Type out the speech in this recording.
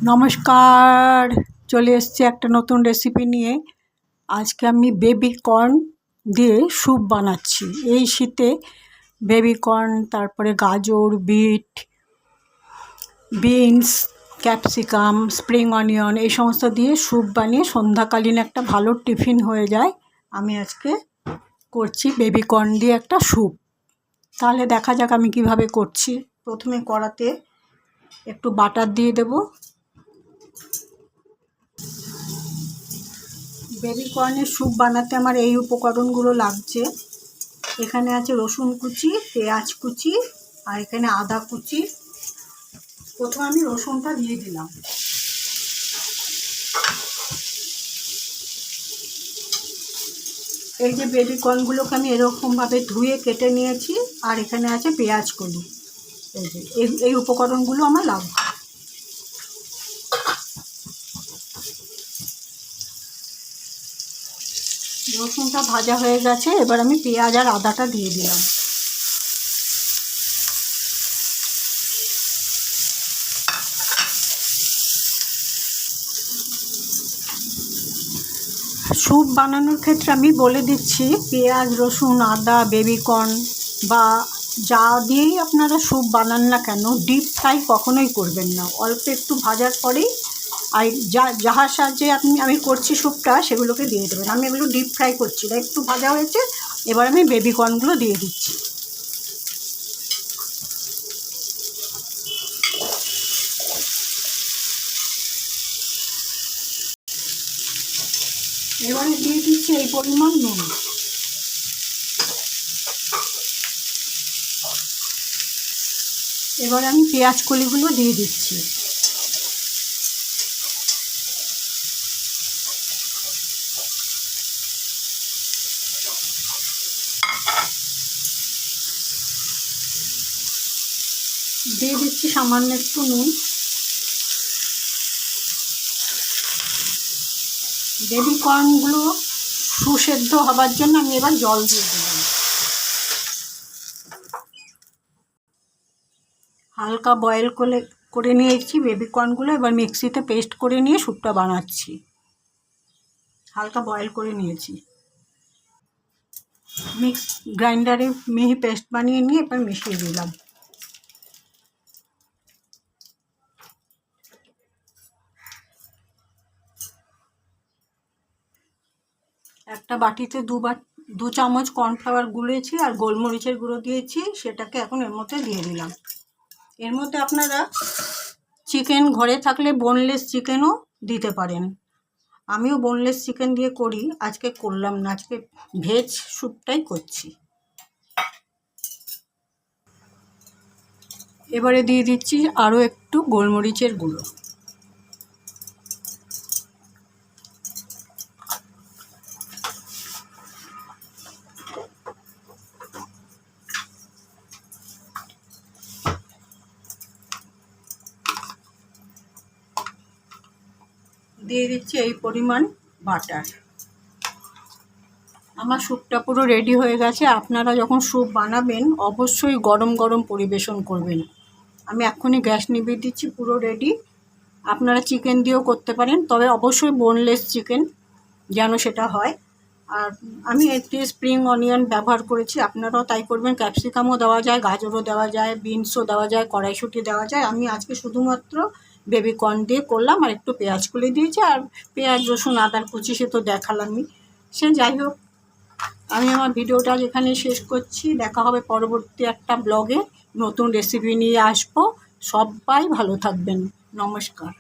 নমস্কার, চলে এসেছি একটা নতুন রেসিপি নিয়ে। আজকে আমি বেবি কর্ন দিয়ে স্যুপ বানাচ্ছি। এই শীতে বেবি কর্ন, তারপরে গাজর, বিনস, ক্যাপসিকাম, স্প্রিং অনিয়ন এই সমস্ত দিয়ে স্যুপ বানিয়ে সন্ধ্যাকালীন একটা ভালো টিফিন হয়ে যায়। আমি আজকে করছি বেবি কর্ন দিয়ে একটা স্যুপ। তাহলে দেখা যাক আমি কিভাবে করছি। প্রথমে কড়াতে একটু বাটার দিয়ে দেব। বেবি কর্নের স্যুপ বানাতে আমার এই উপকরণগুলো লাগছে। এখানে আছে রসুন কুচি, পেঁয়াজ কুচি, আর এখানে আদা কুচি। প্রথমে আমি রসুনটা দিয়ে দিলাম। এই যে বেবি কর্নগুলোকে আমি এরকমভাবে ধুয়ে কেটে নিয়েছি। আর এখানে আছে পেঁয়াজ কলি। এই যে এই উপকরণগুলো আমার লাগবে। রসুনটা ভাজা হয়ে গেছে, এবার আমি পেঁয়াজ আর আদাটা দিয়ে দিলাম। স্যুপ বানানোর ক্ষেত্রে আমি বলে দিচ্ছি, পেঁয়াজ, রসুন, আদা, বেবি কর্ন বা যা দিয়েই আপনারা স্যুপ বানান না কেন, ডিপ ফ্রাই কখনোই করবেন না। অল্প একটু ভাজার পরেই আর যাহার সাহায্যে আমি করছি স্যুপটা সেগুলোকে দিয়ে দেবেন। আমি এগুলো ডিপ ফ্রাই করছি না, একটু ভাজা হয়েছে। এবার আমি বেবি কর্নগুলো দিয়ে দিচ্ছি। এবারে দিয়ে দিচ্ছি এই পরিমাণ নুন। এবার আমি পেঁয়াজ কলিগুলো দিয়ে দিচ্ছি। দিয়ে দিচ্ছি সামান্য একটু নুন। বেবি কর্নগুলো সুসেদ্ধ হবার জন্য আমি এবার জল দিয়ে দিলাম। হালকা বয়েল করে নিয়েছি বেবি কর্নগুলো। এবার মিক্সিতে পেস্ট করে নিয়ে স্যুপটা বানাচ্ছি। হালকা বয়েল করে নিয়েছি, গ্রাইন্ডারে মিহি পেস্ট বানিয়ে নিয়ে এবার মিশিয়ে দিলাম। একটা বাটিতে দু চামচ কর্নফ্লাওয়ার গুলেছি আর গোলমরিচের গুঁড়ো দিয়েছি, সেটাকে এখন এর মধ্যে দিয়ে দিলাম। এর মধ্যে আপনারা চিকেন ঘরে থাকলে বোনলেস চিকেনও দিতে পারেন। আমিও বোনলেস চিকেন দিয়ে করি, আজকে করলাম না, আজকে ভেজ স্যুপটাই করছি। এবারে দিয়ে দিচ্ছি আরও একটু গোলমরিচের গুঁড়ো। দিয়ে দিচ্ছি এই পরিমাণ বাটার। আমার স্যুপটা পুরো রেডি হয়ে গেছে। আপনারা যখন স্যুপ বানাবেন অবশ্যই গরম গরম পরিবেশন করবেন। আমি এক্ষুনি গ্যাস নিভিয়ে দিচ্ছি, পুরো রেডি। আপনারা চিকেন দিয়েও করতে পারেন, তবে অবশ্যই বোনলেস চিকেন যেন সেটা হয়। আর আমি এতে স্প্রিং অনিয়ন ব্যবহার করেছি, আপনারাও তাই করবেন। ক্যাপসিকামও দেওয়া যায়, গাজরও দেওয়া যায়, বিনসও দেওয়া যায়, কড়াইশুঁটি দেওয়া যায়। আমি আজকে শুধুমাত্র বেবি কর্ন দিয়ে করলাম, আর একটু পেঁয়াজ কুলি দিয়েছি, আর পেঁয়াজ, রসুন, আদার কুচি সে তো দেখালামই। সে যাই হোক, আমি আমার ভিডিওটা এখানে শেষ করছি। দেখা হবে পরবর্তী একটা ব্লগে, নতুন রেসিপি নিয়ে আসবো। সবাই ভালো থাকবেন। নমস্কার।